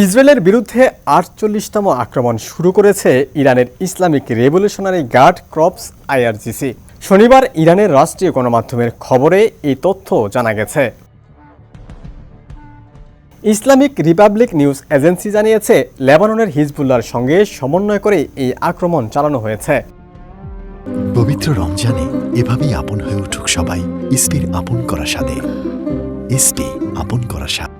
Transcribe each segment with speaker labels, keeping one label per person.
Speaker 1: ইসরায়েলের বিরুদ্ধে ৪৮তম আক্রমণ শুরু করেছে ইরানের Islamic Revolutionary Guard Corps IRGC. শনিবার ইরানের রাষ্ট্রীয় গণমাধ্যমের খবরে এই তথ্য জানা গেছে। ইসলামিক রিপাবলিক নিউজ এজেন্সি জানিয়েছে, লেবাননের হিজবুল্লাহর সঙ্গে সমন্বয় করে এই আক্রমণ চালানো হয়েছে।
Speaker 2: পবিত্র রমজানে এভাবেই আপন হয়ে উঠুক সবাই ইসপির আপন করা স্বাদে। ইসপি আপন করা স্বাদ।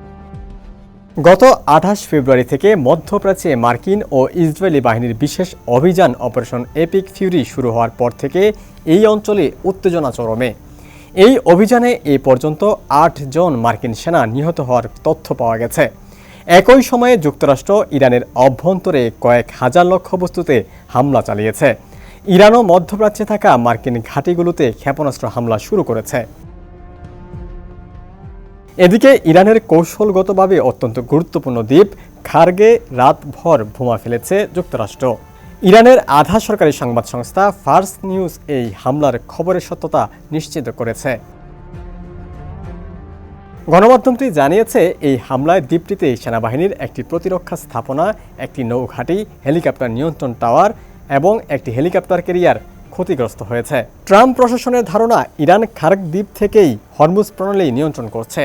Speaker 1: গত ২৮ ফেব্রুয়ারি থেকে মধ্যপ্রাচ্যে মার্কিন ও ইসরায়েলি বাহিনীর বিশেষ অভিযান অপারেশন এপিক ফিউরি শুরু হওয়ার পর থেকে এই অঞ্চলে উত্তেজনা চরমে। এই অভিযানে এ পর্যন্ত ৮ জন মার্কিন সেনা নিহত হওয়ার তথ্য পাওয়া গেছে। একই সময়ে যুক্তরাষ্ট্র ইরানের অভ্যন্তরে কয়েক হাজার লক্ষ্যবস্তুতে হামলা চালিয়েছে। ইরানও মধ্যপ্রাচ্যে থাকা মার্কিন ঘাঁটিগুলোতে ক্ষেপণাস্ত্র হামলা শুরু করেছে। এদিকে ইরানের কৌশলগতভাবে অত্যন্ত গুরুত্বপূর্ণ দ্বীপ খার্গে রাতভর বোমা ফেলেছে যুক্তরাষ্ট্র। ইরানের আধা সরকারি সংবাদ সংস্থা ফার্স নিউজ এই হামলার খবরের সত্যতা নিশ্চিত করেছে। গণমাধ্যমটি জানিয়েছে, এই হামলায় দ্বীপটিতে সেনাবাহিনীর একটি প্রতিরক্ষা স্থাপনা, একটি নৌঘাঁটি, হেলিকপ্টার নিয়ন্ত্রণ টাওয়ার এবং একটি হেলিকপ্টার ক্যারিয়ার ক্ষতিগ্রস্ত হয়েছে। ট্রাম্প প্রশাসনের ধারণা, ইরান খার্গ দ্বীপ থেকেই হরমুজ প্রণালী নিয়ন্ত্রণ করছে।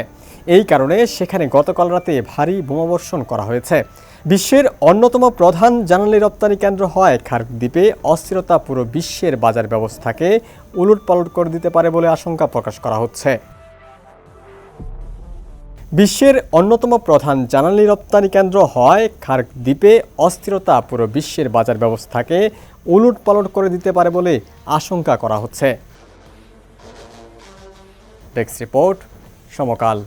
Speaker 1: এই কারণে সেখানে গতকাল রাতে ভারী বোমাবর্ষণ করা হয়েছে। বিশ্বের অন্যতম প্রধান জ্বালানি রপ্তানি কেন্দ্র হওয়ায় খার্গ দ্বীপে অস্থিরতা পুরো বিশ্বের বাজার ব্যবস্থাকে উলটপালট করে দিতে পারে বলে আশঙ্কা প্রকাশ করা হচ্ছে। বিশ্বের অন্যতম প্রধান জ্বালানি রপ্তানি কেন্দ্র হওয়ায় খার্গ দ্বীপে অস্থিরতা পুরো বিশ্বের বাজার ব্যবস্থাকে উলটপালট করে দিতে পারে বলে আশঙ্কা করা হচ্ছে। ডেস্ক রিপোর্ট, সমকাল।